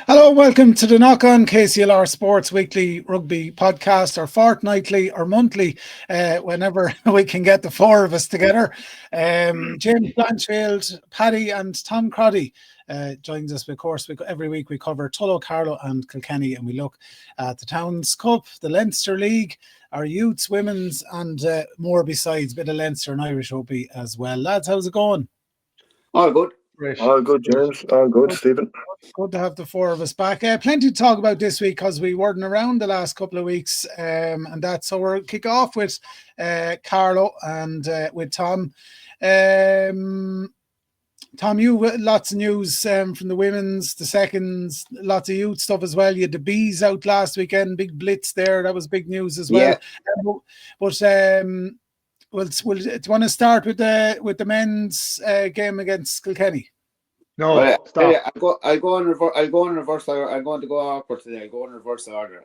Hello, welcome to the Knock On KCLR Sports weekly rugby podcast, or fortnightly or monthly, whenever we can get the four of us together. James Blanchfield, Paddy and Tom Crotty joins us. Of course, every week we cover Tullow, Carlow and Kilkenny, and we look at the Towns Cup, the Leinster League, our youths, women's and more besides, a bit of Leinster and Irish rugby as well. Lads, how's it going? All good. Great. All good, James. All good, Stephen. Good to have the four of us back. Plenty to talk about this week because we weren't around the last couple of weeks, and that's so we'll kick off with Carlow and with Tom. Tom, you lots of news from the women's, the seconds, lots of youth stuff as well. You had the bees out last weekend, big blitz there. That was big news as well. Yeah. Well, do you want to start with the men's game against Kilkenny? No, stop. I'll go in reverse order. I'm going to go awkward today. I'll go in reverse order.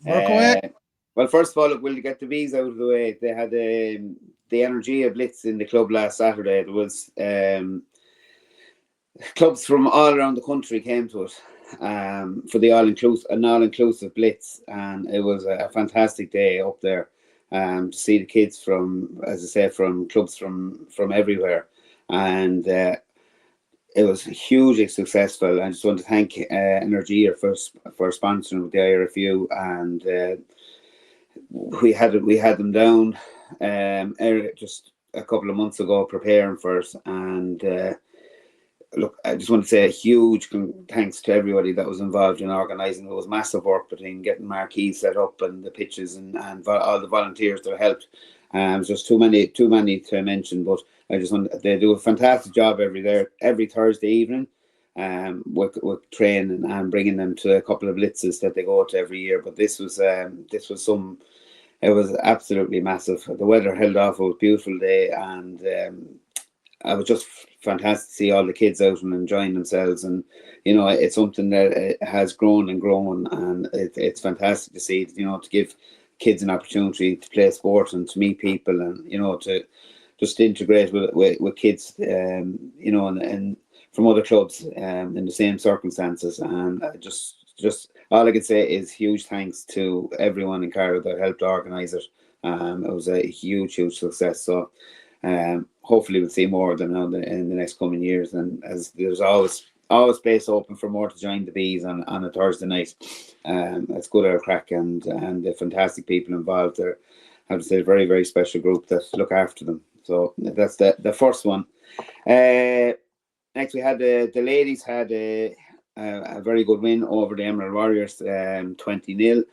Work away. Well, first of all, we'll get the bees out of the way. They had the Energia Blitz in the club last Saturday. There was clubs from all around the country came to it for the all-inclusive Blitz, and it was a fantastic day up there. To see the kids from, as I say, from clubs from everywhere, and it was hugely successful. I just want to thank Energia for sponsoring with the IRFU, and we had them down just a couple of months ago preparing for it, and look, I just want to say a huge thanks to everybody that was involved in organising. There was massive work between getting marquees set up and the pitches and all the volunteers that helped. There's just too many to mention, but I just want they do a fantastic job every Thursday evening, with training and bringing them to a couple of blitzes that they go to every year. But it was absolutely massive. The weather held off. It was a beautiful day, and it was just fantastic to see all the kids out and enjoying themselves. And it's something that has grown and grown, and it's fantastic to see. To give kids an opportunity to play sport and to meet people, and to just integrate with kids, and from other clubs in the same circumstances. And just all I can say is huge thanks to everyone in Carlow that helped organise it. It was a huge success. So hopefully we'll see more of them now in the next coming years, and as there's always space open for more to join the bees on a Thursday night. It's good our crack, and the fantastic people involved there. I have to say, a very, very special group that look after them. So that's the first one. Next we had the ladies had a very good win over the Emerald Warriors, 20-0,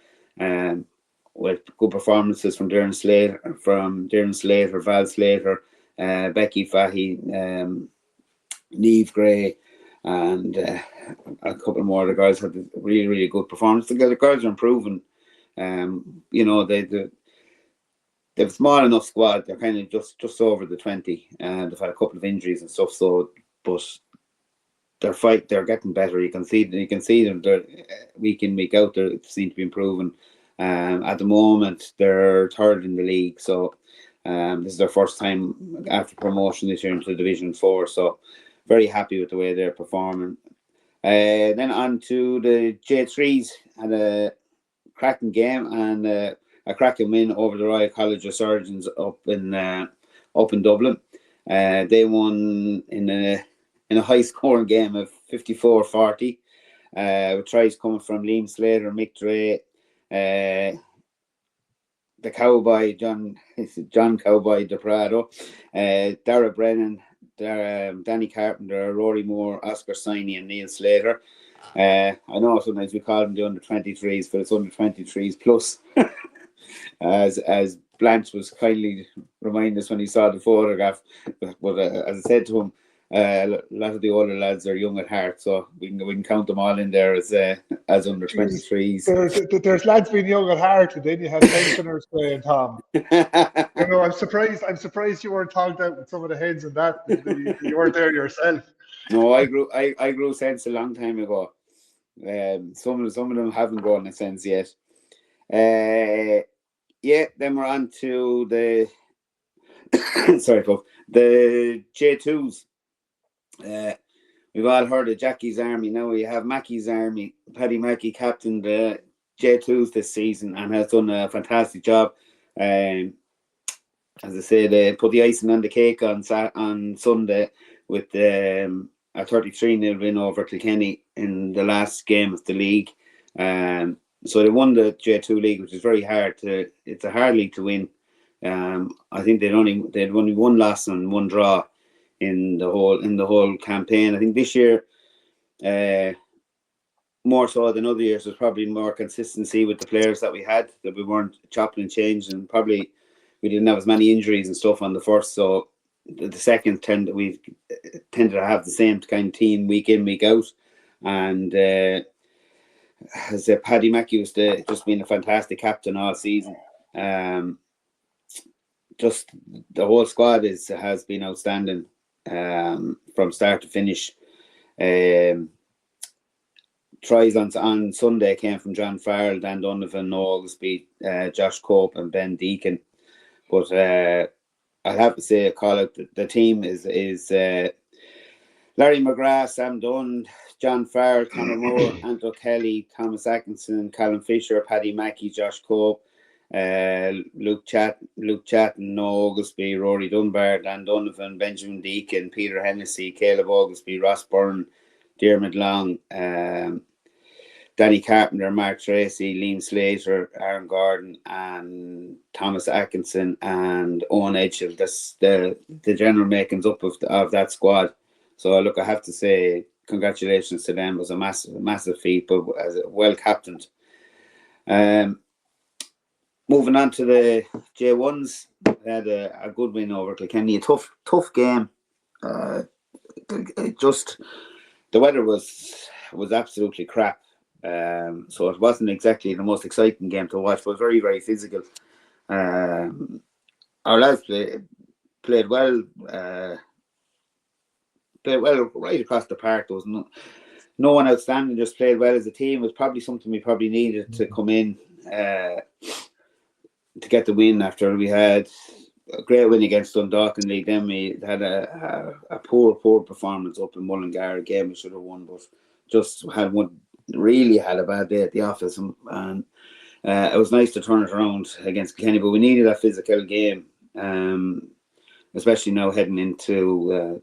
with good performances from Darren Slater, Val Slater, Becky Fahy, Niamh Gray, and a couple more of the girls had a really, really good performance. The girls are improving. They've a small enough squad. They're kind of just over the 20, and they've had a couple of injuries and stuff. So, but they're getting better. You can see them. They're week in, week out. They seem to be improving. At the moment, they're third in the league. So this is their first time after promotion this year into Division 4. So very happy with the way they're performing. Then on to the J3s. Had a cracking game and a cracking win over the Royal College of Surgeons up in Dublin. They won in a high scoring game of 54-40. With tries coming from Liam Slater, Mick Dre, the Cowboy, John Cowboy DePrado, Dara Brennan, Danny Carpenter, Rory Moore, Oscar Siney and Neil Slater. I know sometimes we call them the under-23s, but it's under-23s plus. as Blanche was kindly reminding us when he saw the photograph. But as I said to him, a lot of the older lads are young at heart, so we can count them all in there as under 23s. There's lads being young at heart, and then you have pensioners playing, Tom. I'm surprised you weren't talked out with some of the heads and that. You weren't there yourself. No, I grew sense a long time ago. Some of them haven't grown a sense yet. Then we're on to the sorry, folks, the J2s. We've all heard of Jackie's Army. Now we have Mackie's Army. Paddy Mackey captained the J2s this season and has done a fantastic job. As I say, they put the icing on the cake on Sunday with a 33-0 win over Kilkenny in the last game of the league. So they won the J2 league, which is very hard to. It's a hard league to win. I think they'd only one loss and one draw in the whole campaign. I think this year, more so than other years, there's probably more consistency with the players that we had, that we weren't chopping and changing, and probably we didn't have as many injuries and stuff on the first. So the second we tended to have the same kind of team week in, week out, and as Paddy Mackey was just been a fantastic captain all season. Just the whole squad has been outstanding from start to finish. Tries on Sunday came from John Farrell, Dan Donovan, Noel Oglesby, Josh Cope and Ben Deacon. But I'd have to say, call out the team is Larry McGrath, Sam Dunn, John Farrell, Conor Moore, Anto Kelly, Thomas Atkinson, Callum Fisher, Paddy Mackey, Josh Cope, Luke Chatton, Noel Oglesby, Rory Dunbar, Dan Donovan, Benjamin Deacon, Peter Hennessy, Caleb Oglesby, Ross Byrne, Diarmid Long, Danny Carpenter, Mark Tracy, Liam Slater, Aaron Gordon, and Thomas Atkinson and Owen Edghill. That's the general makings up of that squad. So look, I have to say congratulations to them. It was a massive feat, but as well captained. Moving on to the J1s, they had a good win over Kilkenny. A tough game. Just the weather was absolutely crap. So it wasn't exactly the most exciting game to watch, but very, very physical. Our lads played well right across the park. There was no one outstanding, just played well as a team. It was probably something we probably needed to come in to get the win after we had a great win against Dundalk in League. Then we had a poor performance up in Mullingar, a game we should have won, but just really had a bad day at the office, and it was nice to turn it around against Kilkenny, but we needed a physical game, especially now heading into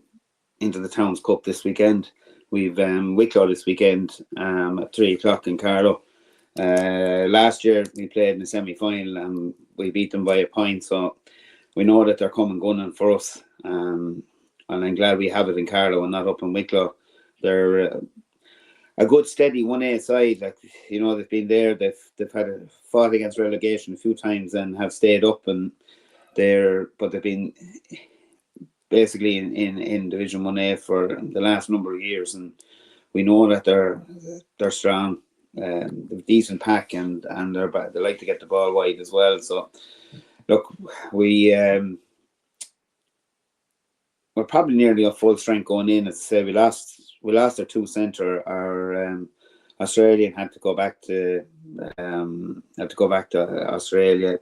the Towns Cup this weekend. We've Wicklow this weekend at 3:00 in Carlow. Last year we played in the semi-final and we beat them by a point, so we know that they're coming gunning for us, and I'm glad we have it in Carlow and not up in Wicklow. They're a good steady 1A side, like, you know, they've been there, they've had fought against relegation a few times and have stayed up, and but they've been basically in Division 1A for the last number of years, and we know that they're strong. They're a decent pack, and they like to get the ball wide as well. So look, we're probably nearly at full strength going in. As I say, we lost our two centre. Our Australian had to go back to Australia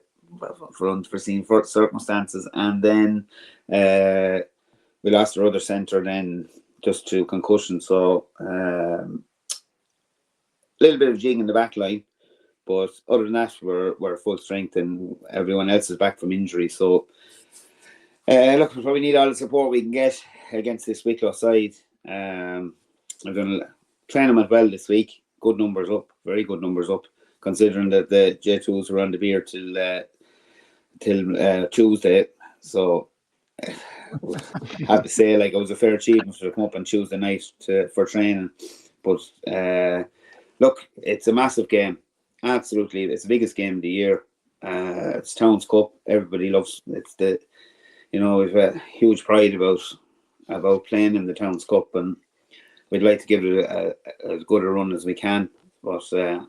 for unforeseen circumstances, and then we lost our other centre then just to concussion. So little bit of jig in the back line, but other than that, we're full strength and everyone else is back from injury. So look, we probably need all the support we can get against this Wicklow side. We're going to train them as well this week. Good numbers up, very good numbers up, considering that the J2s were on the beer till Tuesday. So I have to say, like, it was a fair achievement to come up on Tuesday night for training. But look, it's a massive game. Absolutely, it's the biggest game of the year. It's Towns Cup. Everybody loves it. We've a huge pride about playing in the Towns Cup, and we'd like to give it as good a run as we can. But so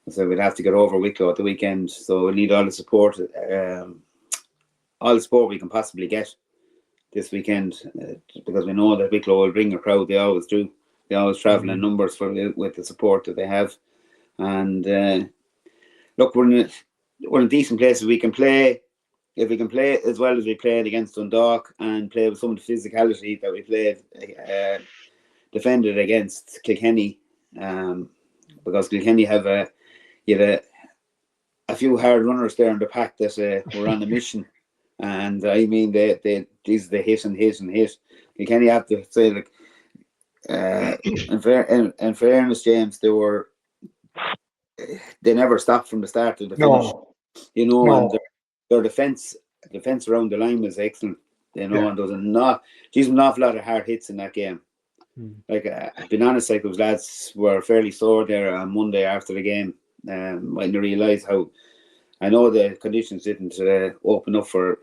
we'd have to get over Wicklow at the weekend. So we need all the support, we can possibly get this weekend, because we know that Wicklow will bring a crowd. They always do. They always travel in numbers with the support that they have. And look, we're in a decent place. We can play if we can play as well as we played against Dundalk and play with some of the physicality that we played, defended against Kilkenny, because Kilkenny have a few hard runners there in the pack that were on a mission, and I mean these the hit and hit and hit. Kilkenny have to say, like, in fairness, James, they never stopped from the start to the finish. And their defense around the line was excellent. And there was an awful lot of hard hits in that game. Like, being honest, like, those lads were fairly sore there on Monday after the game. I didn't realise how. I know the conditions didn't open up for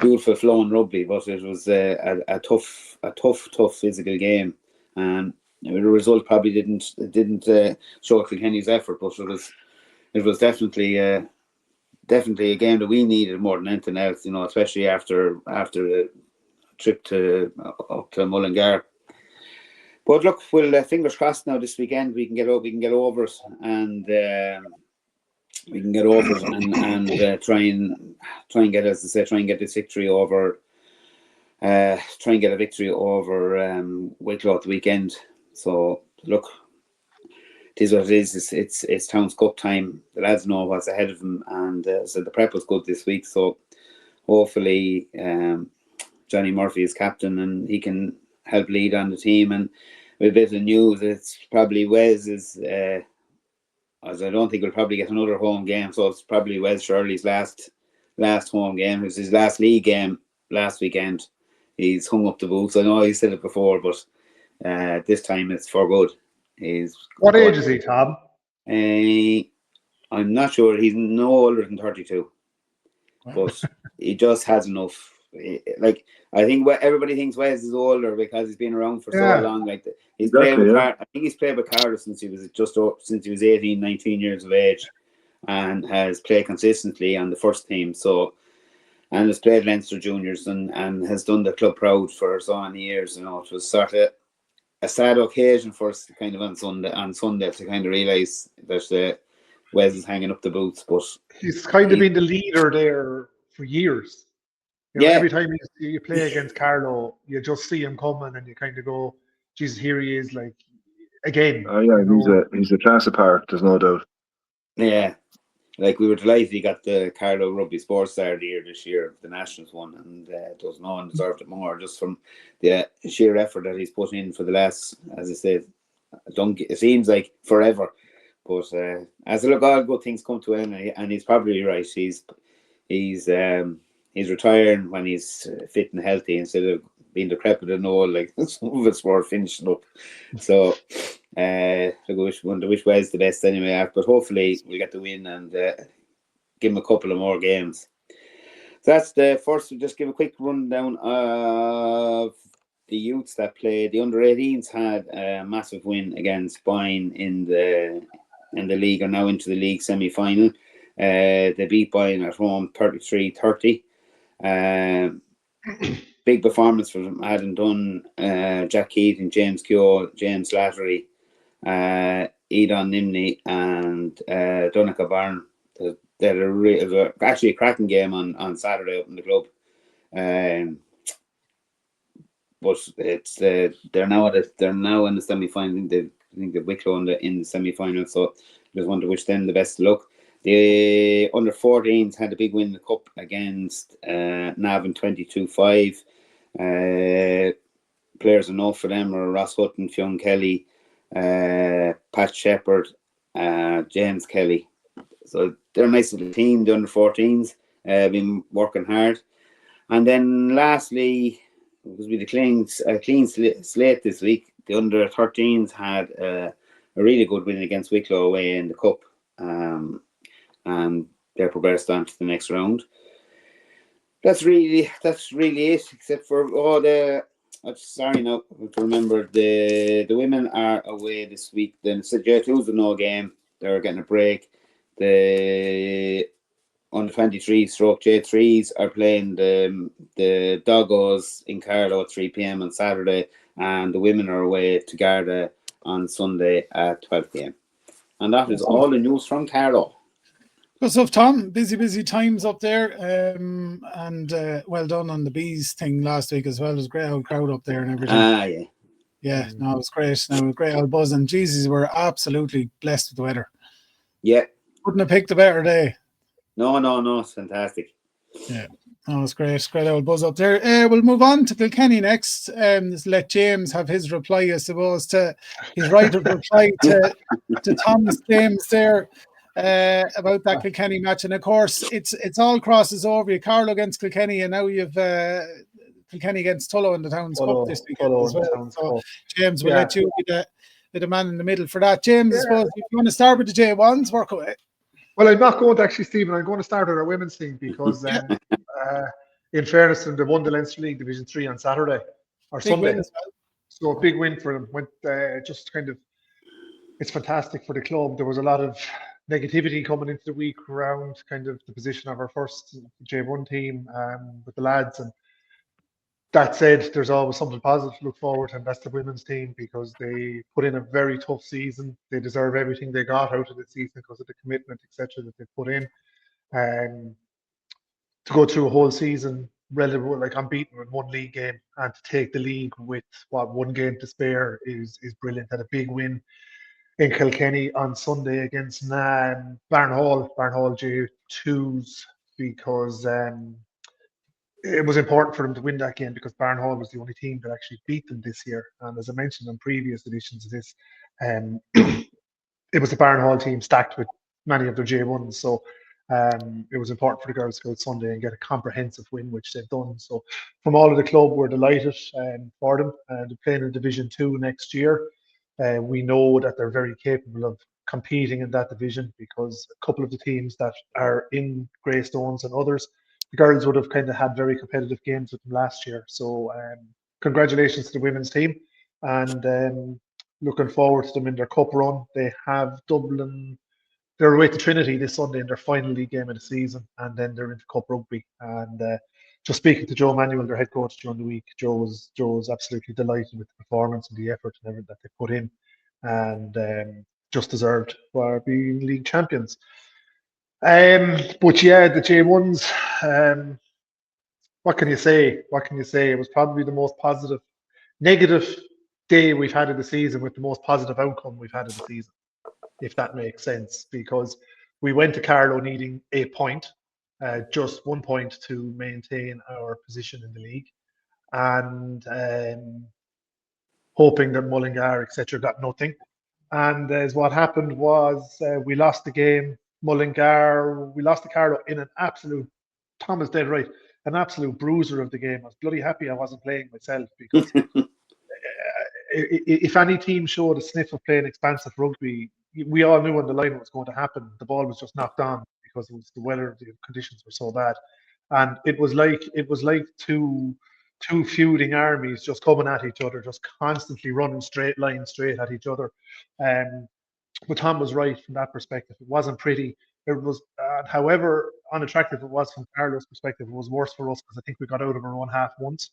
beautiful flowing rugby, but it was a tough physical game, and the result probably didn't show Kilkenny's effort, but it was definitely a game that we needed more than anything else, especially after the trip up to Mullingar. But look, we'll fingers crossed now this weekend we can get over it, and try and get, as I say, try and get this victory over. Try and get a victory over Wicklow at the weekend. So look, it is what it is. It's Town's Cup time. The lads know what's ahead of them, and so the prep was good this week. So hopefully, Johnny Murphy is captain, and he can help lead on the team. And with a bit of news, it's probably Wes's. As I don't think we'll probably get another home game, so it's probably Wes Shirley's last home game. It was his last league game last weekend. He's hung up the boots. I know he said it before, but this time it's for good. What age is he, Tom? I'm not sure. He's no older than 32, but he just has enough. Like, I think everybody thinks Wes is older because he's been around for so long. Like, he's played with I think he's played with Carlow since he was 18, 19 years of age, and has played consistently on the first team. So, and has played Leinster juniors and has done the club proud for so many years. It was sort of a sad occasion for us, kind of on Sunday to kind of realise that Wes is hanging up the boots. But he's kind of been the leader there for years. Every time you play against Carlow, you just see him coming, and you kind of go, "Jesus, here he is!" Like, again. Oh yeah, he's a class apart. There's no doubt. Yeah, like, we were delighted he got the Carlow Rugby Sports Star of the Year this year, the Nationals one, and there was no one deserved it more, just from the sheer effort that he's put in for the last, as I said, it seems like forever. But as I look, all good things come to an end, and he's probably right. He's retiring when he's fit and healthy instead of being decrepit and old. Like, some of us were finishing up. So, I wish Wes the best anyway. But hopefully we'll get the win and give him a couple of more games. So that's the first. We'll just give a quick rundown of the youths that played. The under-18s had a massive win against Byrne in the league, are now into the league semi-final. They beat Byrne at home 33-30. Big performance from Adam Dunn, Jack Keating, James Keogh, James Slattery, Edon Nimney, and Donica Byrne. They had actually a cracking game on Saturday up in the club. But it's they're now in the semi-final. I think the Wicklow in the semi-final. So just want to wish them the best of luck. The under 14s had a big win in the cup against Navan 22-5. Players enough for them are Ross Hutton, Fionn Kelly, Pat Shepherd, James Kelly. So they're a nice little team, the under 14s. Been working hard. And then lastly, it was a clean slate this week. The under 13s had a really good win against Wicklow away in the cup. And they're progressed on to the next round. That's really it, except for I'm sorry now to remember the women are away this week. Then J2's a no game. They're getting a break. The under 23 stroke J3s are playing the Doggos in Carlow at 3 p.m. on Saturday, and the women are away to Garda on Sunday at 12 p.m. And that is all the news from Carlow. Good stuff, Tom. Busy times up there. And well done on the bees thing last week as well. It was a great old crowd up there and everything. Yeah. Yeah, no, it was great. No, it was a great old buzz. And Jesus, we're absolutely blessed with the weather. Yeah. Couldn't have picked a better day. No, it's fantastic. Yeah. Oh, it's great. Great old buzz up there. We'll move on to Kilkenny next. Just let James have his reply, I suppose, to his right of reply to Tom's James there about that Kilkenny match. And of course, it's all crosses over you. Carlow against Kilkenny, and now you've Kilkenny against Tullow in the Towns Cup this weekend as well. So, James, we'll let you be the man in the middle for that. James, I suppose if you want to start with the J1s, work away. Well, I'm not going to actually, Stephen. I'm going to start with our women's team because, in fairness, they won the Leinster League Division 3 on Saturday or Big Sunday. win as well. So a big win for them. Just kind of, it's fantastic for the club. There was a lot of negativity coming into the week around kind of the position of our first J1 team with the lads. And that said, there's always something positive to look forward to, and that's the women's team because they put in a very tough season. They deserve everything they got out of the season because of the commitment, etc., that they put in. To go through a whole season relatively like unbeaten in one league game and to take the league with one game to spare is brilliant. And a big win in Kilkenny on Sunday against Barnhall J2s because it was important for them to win that game because Barnhall was the only team that actually beat them this year. And as I mentioned in previous editions of this, it was the Barnhall team stacked with many of their J1s. So it was important for the girls to go Sunday and get a comprehensive win, which they've done. So from all of the club, we're delighted for them. They're playing in Division 2 next year. We know that they're very capable of competing in that division because a couple of the teams that are in Greystones and others, the girls would have kind of had very competitive games with them last year. So congratulations to the women's team and looking forward to them in their cup run. They have Dublin, they're away to Trinity this Sunday in their final league game of the season, and then they're into cup rugby. And just speaking to Joe Manuel, their head coach during the week, Joe was absolutely delighted with the performance and the effort and everything that they put in, and just deserved for being league champions. But yeah, the J1s, what can you say? It was probably the most negative day we've had of the season with the most positive outcome we've had of the season, if that makes sense, because we went to Carlow needing a point, just 1 point to maintain our position in the league, and hoping that Mullingar, etc., got nothing. And as what happened was we lost the game. We lost to Carlow in an absolute, Tom is dead right, an absolute bruiser of the game. I was bloody happy I wasn't playing myself because if any team showed a sniff of playing expansive rugby, we all knew when the line was going to happen. The ball was just knocked on because the weather, the conditions were so bad, and it was like two feuding armies just coming at each other, just constantly running straight at each other. But Tom was right from that perspective. It wasn't pretty. It was, however unattractive it was from Carlow's perspective, it was worse for us because I think we got out of our own half once,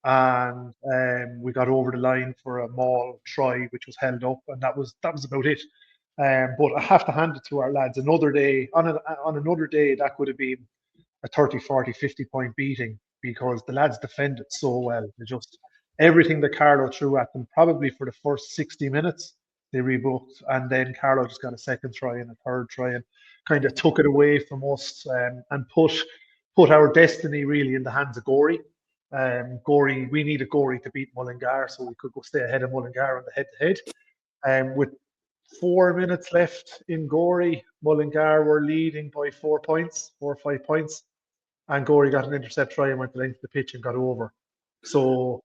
and we got over the line for a maul try, which was held up, and that was about it. But I have to hand it to our lads. Another day, on another day, that could have been a 30, 40, 50 point beating because the lads defended so well. They just, everything that Carlow threw at them, probably for the first 60 minutes, they rebooked, and then Carlow just got a second try and a third try and kind of took it away from us and put our destiny really in the hands of Gorey. We needed Gorey to beat Mullingar so we could go stay ahead of Mullingar on the head-to-head. With 4 minutes left in Gorey, Mullingar were leading by 4 or 5 points, and Gorey got an intercept try and went the length of the pitch and got over. So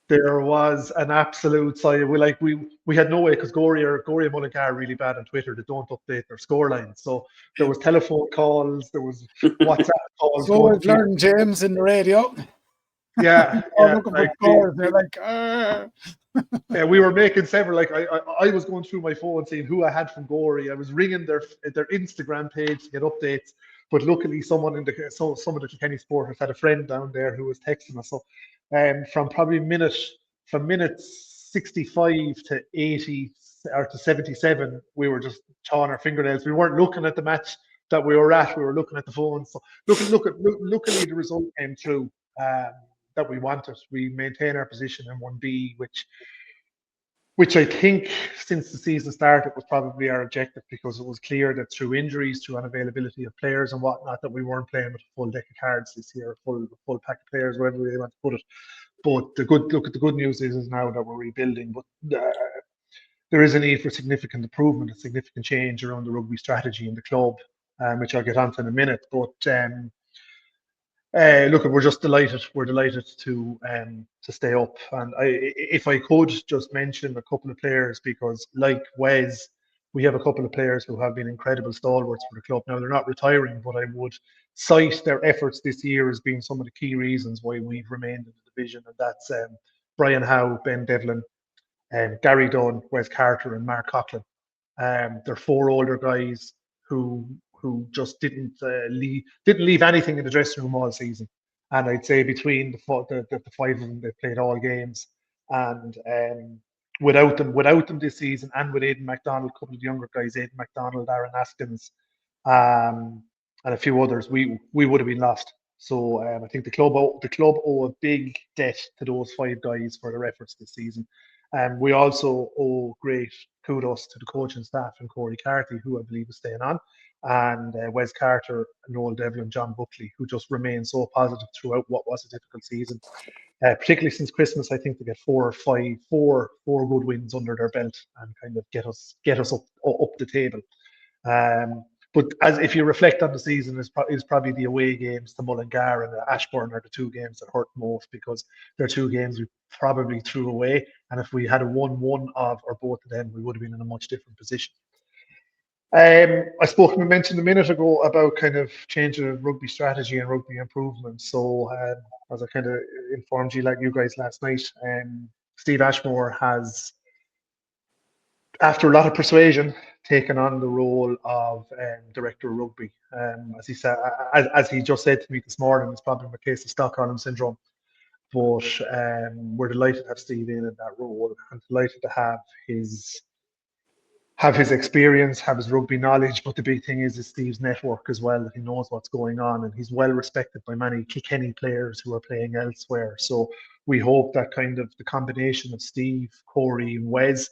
there was an absolute sigh. We had no way because Gorey and Mullingar are really bad on Twitter. They don't update their scorelines. So there was telephone calls, there was WhatsApp calls. So we've learned, James, in the radio. Yeah, looking for scores. They're like, yeah, we were making several. Like I was going through my phone seeing who I had from Gorey. I was ringing their Instagram page to get updates. But luckily, someone of the Kilkenny Sport had a friend down there who was texting us. So, from minute 65 to 80 or to 77, we were just chawing our fingernails. We weren't looking at the match. that we were at. We were looking at the phone. So luckily the result came through that we wanted. We maintain our position in 1B, which I think since the season started was probably our objective, because it was clear that through injuries, through unavailability of players and whatnot, that we weren't playing with a full deck of cards this year, a full pack of players, wherever they want to put it. But the good news is now that we're rebuilding, but there is a need for significant improvement, a significant change around the rugby strategy in the club, which I'll get onto in a minute. But look, we're just delighted. We're delighted to stay up. And if I could just mention a couple of players, because like Wes, we have a couple of players who have been incredible stalwarts for the club. Now they're not retiring, but I would cite their efforts this year as being some of the key reasons why we've remained in the division, and that's Brian Howe, Ben Devlin, Gary Dunn, Wes Carter, and Mark Coughlin. They're 4 older guys who just didn't leave anything in the dressing room all season. And I'd say between the 5 of them, they played all games. And without them this season, and with Aidan McDonald, a couple of the younger guys, Aidan McDonald, Aaron Askins, and a few others, we would have been lost. So I think the club owe a big debt to those 5 guys for their efforts this season. We also owe great kudos to the coaching staff and Corey Carty, who I believe is staying on, and Wes Carter, Noel Devlin, John Buckley, who just remain so positive throughout what was a difficult season. Particularly since Christmas, I think they get 4 good wins under their belt and kind of get us up the table. But as if you reflect on the season, is probably the away games to Mullingar and Ashbourne are the 2 games that hurt most, because they're 2 games we probably threw away. And if we had won one of or both of them, we would have been in a much different position. We mentioned a minute ago about kind of changing of rugby strategy and rugby improvement. So as I kind of informed you guys last night, Steve Ashmore has, after a lot of persuasion, taken on the role of Director of Rugby. As he just said to me this morning, it's probably a case of Stockholm Syndrome. But we're delighted to have Steve in that role, and delighted to have his experience, have his rugby knowledge. But the big thing is Steve's network as well, that he knows what's going on, and he's well respected by many Kilkenny players who are playing elsewhere. So we hope that kind of the combination of Steve, Corey, and Wes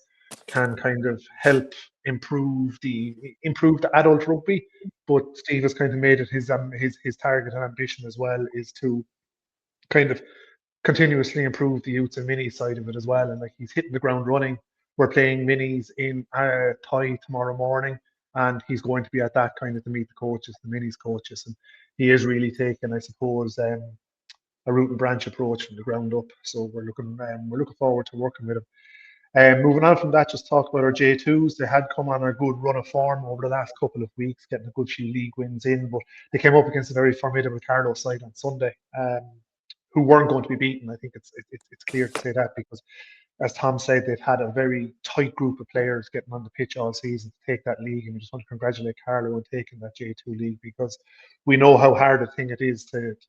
can kind of help improve the adult rugby. But Steve has kind of made it his target and ambition as well, is to kind of continuously improve the youths and minis side of it as well. And like, he's hitting the ground running. We're playing minis in Thai tomorrow morning, and he's going to be at that kind of to meet the coaches, the minis coaches, and he is really taking, I suppose, a root and branch approach from the ground up. So we're looking forward to working with him. Moving on from that, just talk about our J2s. They had come on a good run of form over the last couple of weeks, getting a good few league wins in, but they came up against a very formidable Carlow side on Sunday, who weren't going to be beaten. I think it's clear to say that, because, as Tom said, they've had a very tight group of players getting on the pitch all season to take that league, and we just want to congratulate Carlow on taking that J2 league, because we know how hard a thing it is to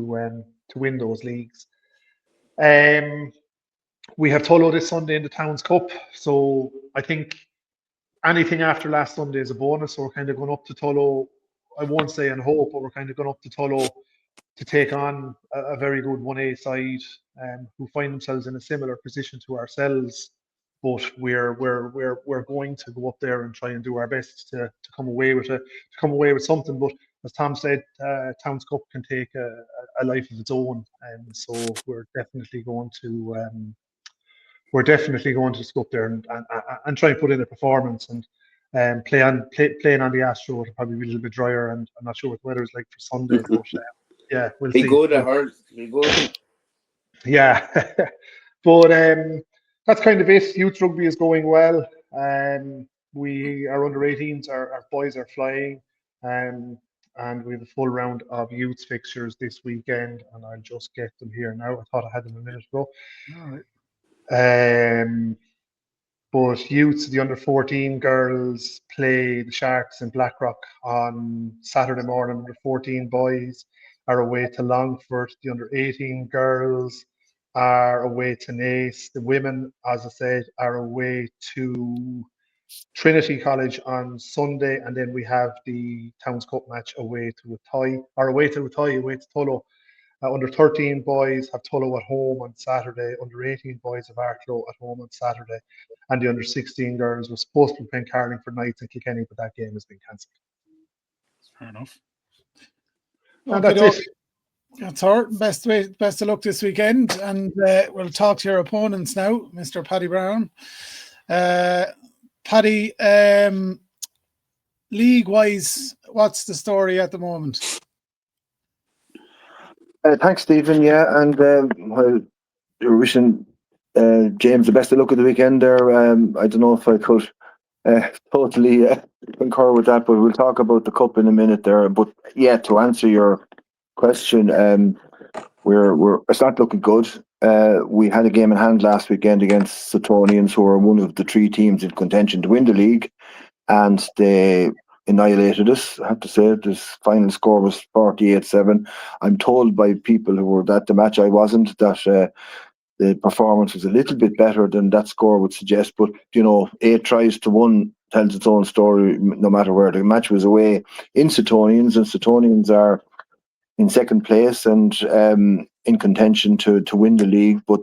win those leagues. We have Tullow this Sunday in the Towns Cup, so I think anything after last Sunday is a bonus. So we're kind of going up to Tullow, I won't say in hope, but we're kind of going up to Tullow to take on a very good 1A side, who find themselves in a similar position to ourselves. But we're going to go up there and try and do our best to come away with something. But as Tom said, Towns Cup can take a life of its own, and so we're definitely going to just go up there and try and put in a performance, and playing on the Astro. It'll probably be a little bit drier, and I'm not sure what the weather is like for Sunday, but yeah, we'll see. Be good, I heard. Be good. Yeah, but that's kind of it. Youth rugby is going well. We are under 18s. Our boys are flying, and we have a full round of youth fixtures this weekend. And I'll just get them here now. I thought I had them a minute ago. All right. But youths, the under 14 girls play the Sharks in Blackrock on Saturday morning. The 14 boys are away to Longford. The under 18 girls are away to Naas. The women, as I said, are away to Trinity College on Sunday, and then we have the Towns Cup match away to Tullow. Under 13 boys have Tullow at home on Saturday. Under 18 boys have Carlow at home on Saturday. And the under 16 girls were supposed to be playing Carlingford Knights in Kilkenny, but that game has been cancelled. Fair enough. And that's it. That's all. Best of luck this weekend, and we'll talk to your opponents now, Mr. Paddy Browne. Paddy, league-wise, what's the story at the moment? Thanks, Stephen. Yeah, and well, you're wishing James the best of luck at the weekend there. I don't know if I could totally concur with that, but we'll talk about the cup in a minute there. But yeah, to answer your question, it's not looking good. We had a game in hand last weekend against Suttonians, who are one of the 3 teams in contention to win the league, and they annihilated us. I have to say, this final score was 48-7. I'm told by people who were at the match, I wasn't, that the performance was a little bit better than that score would suggest. But 8 tries to 1 tells its own story, no matter where. The match was away in Suttonians, and Suttonians are in second place and in contention to win the league. But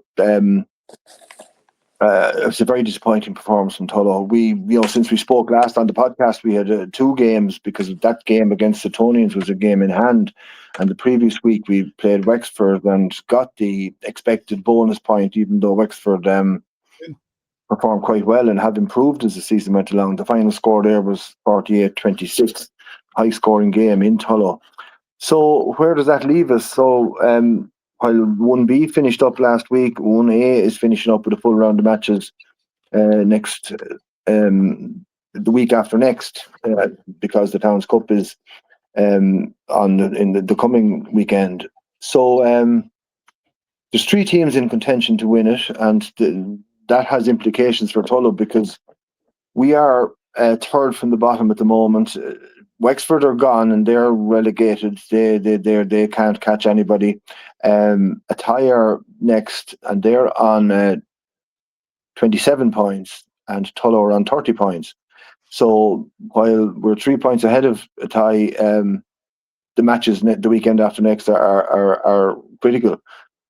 it was a very disappointing performance from Tullow. Since we spoke last on the podcast, we had 2 games, because that game against Suttonians was a game in hand. And the previous week we played Wexford and got the expected bonus point, even though Wexford performed quite well and have improved as the season went along. The final score there was 48-26, high scoring game in Tullow. So where does that leave us? So while 1B finished up last week, 1A is finishing up with a full round of matches next the week after next, because the Towns Cup is in the coming weekend. So there's 3 teams in contention to win it, and that has implications for Tullow, because we are third from the bottom at the moment. Wexford are gone and they're relegated. They can't catch anybody. Attire next, and they're on 27 points, and Tullow are on 30 points. So while we're 3 points ahead of Attire, the matches the weekend after next are critical.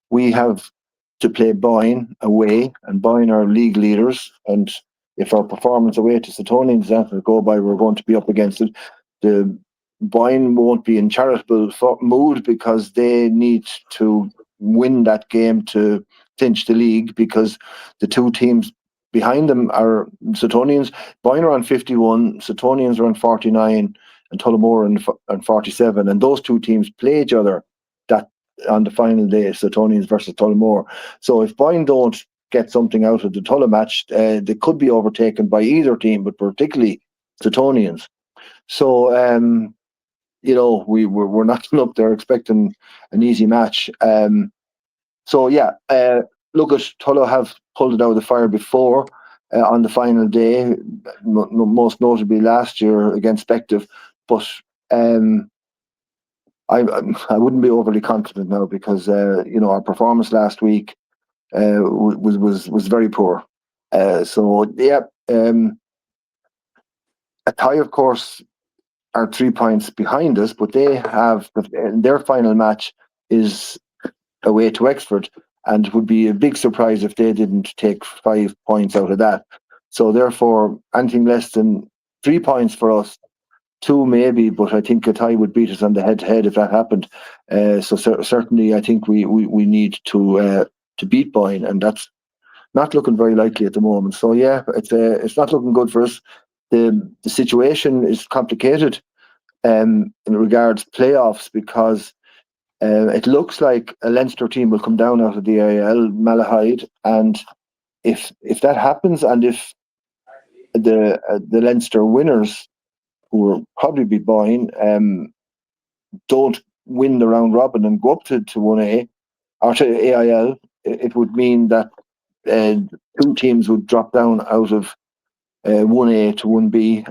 We have to play Byrne away, and Byrne are league leaders, and if our performance away to Suttonians doesn't go by, we're going to be up against it. The Byrne won't be in charitable mood, because they need to win that game to clinch the league, because the 2 teams behind them are Suttonians. Byrne are on 51, Suttonians are on 49, and Tullamore on 47, and those 2 teams play each other that on the final day, Suttonians versus Tullamore. So if Byrne don't get something out of the Tullow match, they could be overtaken by either team, but particularly Suttonians. So we're not up there expecting an easy match. Look, at Tullow have pulled it out of the fire before on the final day, most notably last year against Spective, but I wouldn't be overly confident now, because our performance last week was very poor. Attire, of course, are 3 points behind us, but they have their final match is away to Wexford, and it would be a big surprise if they didn't take 5 points out of that. So therefore, anything less than 3 points for us, 2 maybe, but I think Attire would beat us on the head-to-head if that happened. Certainly, I think we need to beat Byrne, and that's not looking very likely at the moment. So yeah, it's not looking good for us. The situation is complicated in regards playoffs, because it looks like a Leinster team will come down out of the AIL, Malahide, and if that happens, and if the Leinster winners, who will probably be Byrne, don't win the round robin and go up to 1A or to AIL, it would mean that 2 teams would drop down out of 1A to 1B,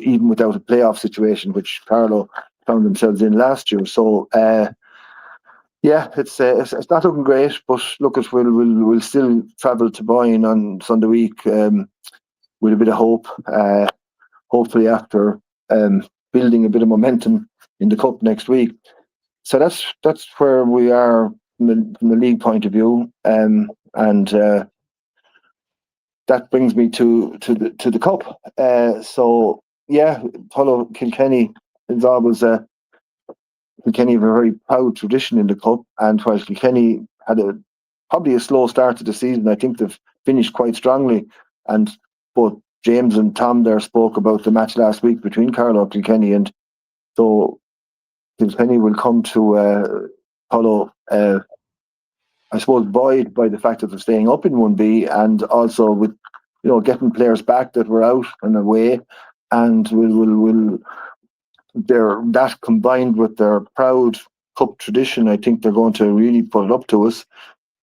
even without a playoff situation, which Carlow found themselves in last year. So it's not looking great, but look, we'll still travel to Byrne on Sunday week. with a bit of hope. Hopefully after building a bit of momentum in the cup next week. So that's where we are from the league point of view, and that brings me to the cup. So yeah, Tullow Kilkenny is always Kilkenny have a very proud tradition in the cup, and while Kilkenny had probably a slow start to the season, I think they've finished quite strongly. And both James and Tom there spoke about the match last week between Carlow and Kilkenny, and so Kilkenny will come to Tullow, I suppose, buoyed by the fact that they're staying up in 1B, and also with getting players back that were out and away, and will that combined with their proud cup tradition, I think they're going to really put it up to us.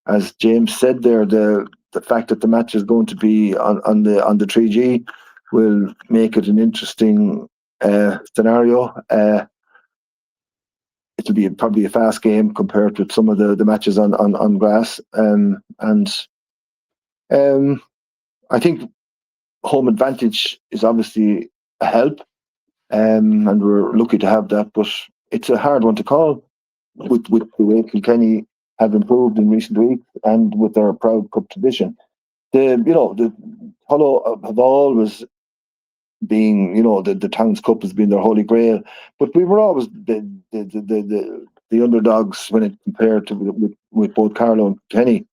As James said there, the fact that the match is going to be on the 3G will make it an interesting scenario. It'll be probably a fast game compared with some of the matches on grass, and I think home advantage is obviously a help, and we're lucky to have that. But it's a hard one to call with the way Kilkenny have improved in recent weeks and with their proud cup tradition. The Tullow have always been, the Towns Cup has been their holy grail, but we were always the underdogs when it compared to with both Carlow and Kilkenny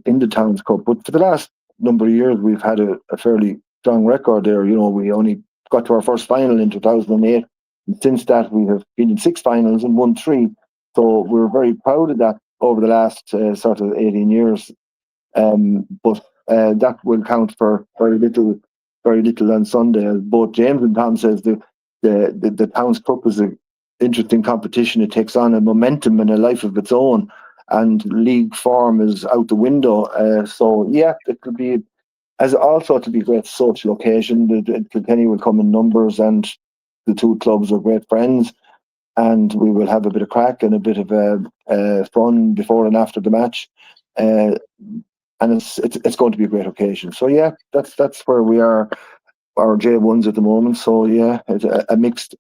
in the Towns Cup. But for the last number of years, we've had a fairly strong record there. We only got to our first final in 2008. And since that, we have been in 6 finals and won 3. So we're very proud of that over the last sort of 18 years. But that will count for very little on Sunday. As both James and Tom says, the Towns Cup is an interesting competition. It takes on a momentum and a life of its own, and league form is out the window. So yeah, it could be, as also to be a great social occasion. The Kilkenny will come in numbers, and the two clubs are great friends, and we will have a bit of crack and a bit of fun before and after the match. And it's going to be a great occasion. So yeah, that's where we are, our J1s at the moment. So yeah, it's a mixed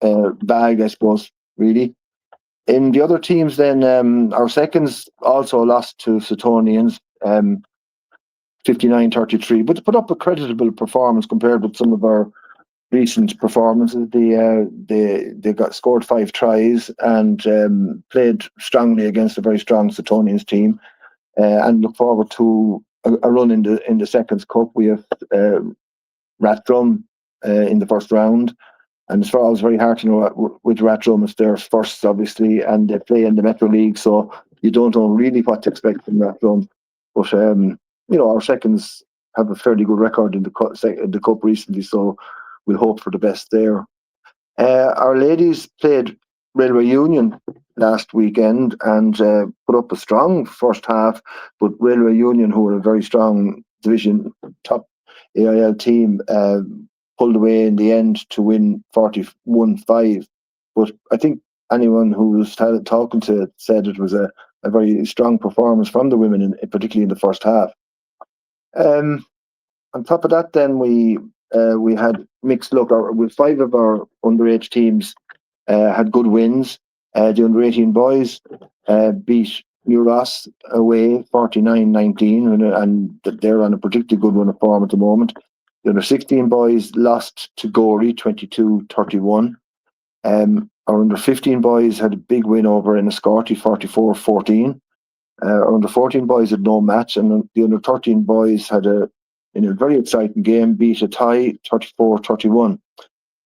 bag, I suppose, really. In the other teams, then our seconds also lost to Suttonians, 59-33, but put up a creditable performance compared with some of our recent performances. They scored 5 tries and played strongly against a very strong Suttonians team, and look forward to a run in the Seconds Cup. We have Rathdrum in the first round, and as far as I was very hard to know with Rathdrum, it's their first, obviously, and they play in the Metro League, so you don't know really what to expect from Rathdrum. But our seconds have a fairly good record in the cup recently, so we'll hope for the best there. Our ladies played Railway Union last weekend and put up a strong first half, but Railway Union, who are a very strong division top AIL team, pulled away in the end to win 41-5. But I think anyone who was talking to it said it was a very strong performance from the women, particularly in the first half. On top of that, then we had mixed luck. With 5 of our underage teams had good wins. The under-18 boys beat New Ross away 49-19, and they're on a particularly good run of form at the moment. The under-16 boys lost to Gorey 22-31. Our under-15 boys had a big win over Enniscorthy 44-14. Our under-14 boys had no match, and the under-13 boys had in a very exciting game, beat a tie 34-31.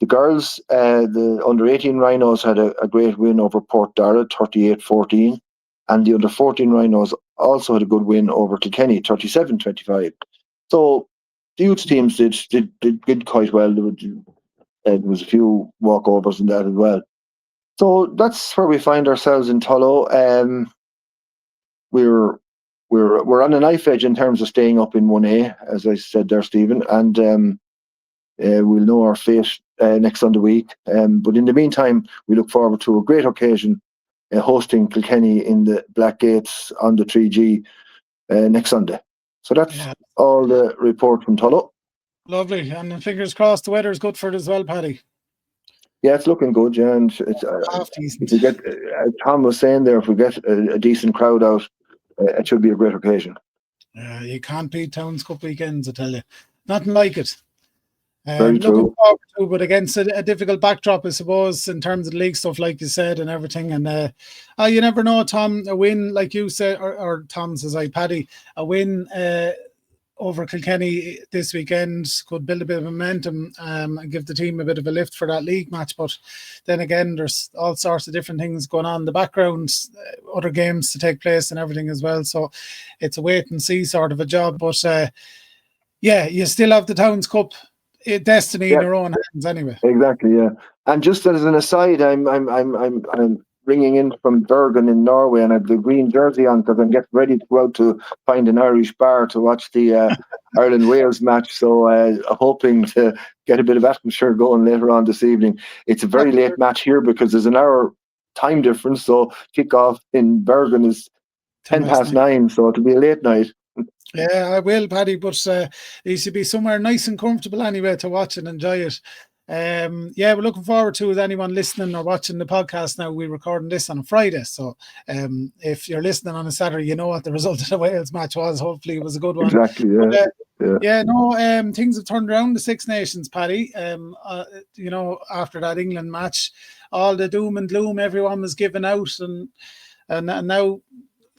The girls, the under-18 Rhinos had a great win over Port Dara 38-14, and the under-14 Rhinos also had a good win over Kilkenny 37-25. So the youth teams did quite well. There was a few walkovers in that as well. So that's where we find ourselves in Tullow. We're on a knife edge in terms of staying up in 1A, as I said there, Stephen, and we'll know our fate next Sunday week. But in the meantime, we look forward to a great occasion, hosting Kilkenny in the Black Gates on the 3G next Sunday. So that's all the report from Tullow. Lovely. And fingers crossed the weather's good for it as well, Paddy. Yeah, it's looking good, yeah. And it's, Half if decent. we get, as Tom was saying there, if we get a decent crowd out, it should be a great occasion. You can't beat Towns Cup weekends, I tell you. Nothing like it. Very Looking true. forward to, but against a difficult backdrop, I suppose, in terms of the league stuff, like you said, and everything. And you never know, Tom, a win, like you said, or Tom says, Paddy, a win over Kilkenny this weekend could build a bit of momentum and give the team a bit of a lift for that league match. But then again, there's all sorts of different things going on in the background, other games to take place and everything as well. So it's a wait and see sort of a job. But yeah, you still have the Towns Cup destiny in your own hands anyway. Exactly, yeah. And just as an aside, I'm ringing in from Byrne in Norway, and I have the green jersey on because I'm getting ready to go out to find an Irish bar to watch the Ireland-Wales match. So hoping to get a bit of atmosphere going later on this evening. It's a very late match here because there's an hour time difference. So kickoff in Byrne is 9:10, so it'll be a late night. Yeah, I will, Paddy, but you should be somewhere nice and comfortable anyway to watch and enjoy it. We're looking forward to it. Anyone listening or watching the podcast now, we're recording this on a Friday. So if you're listening on a Saturday, you know what the result of the Wales match was. Hopefully it was a good one. Exactly, yeah. But, things have turned around the Six Nations, Paddy. After that England match, all the doom and gloom, everyone was giving out, and now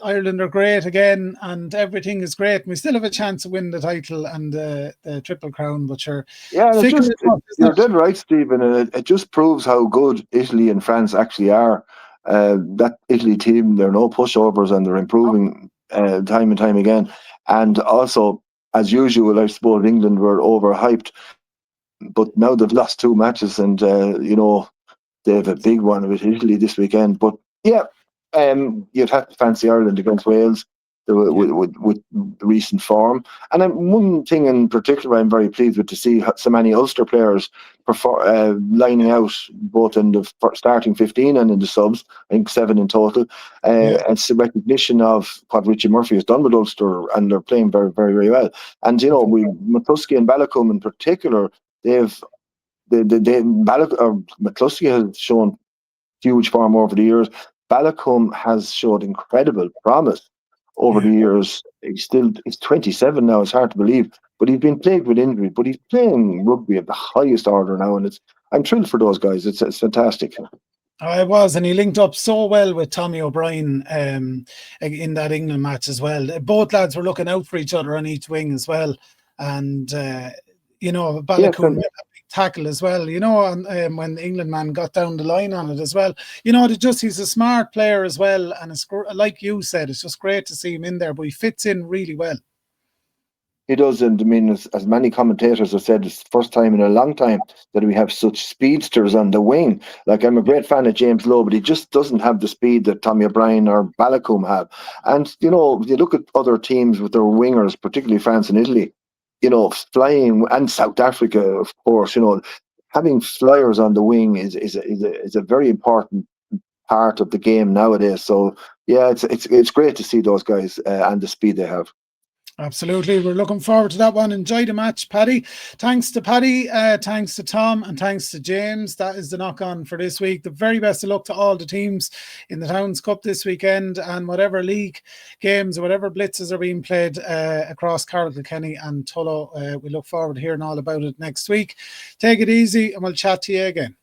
Ireland are great again, and everything is great. And we still have a chance to win the title and the Triple Crown, but you're dead right, Stephen. And it just proves how good Italy and France actually are. That Italy team, they're no pushovers, and they're improving time and time again. And also, as usual, I suppose England were overhyped, but now they've lost 2 matches, and they have a big one with Italy this weekend. But yeah. You'd have to fancy Ireland against Wales with recent form. And one thing in particular I'm very pleased with to see so many Ulster players lining out both in the starting 15 and in the subs, I think 7 in total. It's a recognition of what Richie Murphy has done with Ulster, and they're playing very, very, very well. And, McCluskey and Ballacombe in particular, McCluskey has shown huge form over the years. Ballacombe has showed incredible promise over the years. He's 27 now. It's hard to believe, but he's been plagued with injury. But he's playing rugby at the highest order now, and I'm thrilled for those guys. It's fantastic. I was, and he linked up so well with Tommy O'Brien in that England match as well. Both lads were looking out for each other on each wing as well, and Ballacombe made a big tackle as well. And when the England man got down the line on it as well. He's a smart player as well, and it's like you said, it's just great to see him in there. But he fits in really well. He does, and I mean, as many commentators have said, it's the first time in a long time that we have such speedsters on the wing. Like, I'm a great fan of James Lowe, but he just doesn't have the speed that Tommy O'Brien or Ballacombe have. And, you look at other teams with their wingers, particularly France and Italy, flying, and South Africa, of course, having flyers on the wing is a very important part of the game nowadays. So, yeah, it's great to see those guys and the speed they have. Absolutely. We're looking forward to that one. Enjoy the match, Paddy. Thanks to Paddy, thanks to Tom, and thanks to James. That is the knock-on for this week. The very best of luck to all the teams in the Towns Cup this weekend, and whatever league games or whatever blitzes are being played across Carlow, Kilkenny and Tullow. We look forward to hearing all about it next week. Take it easy, and we'll chat to you again.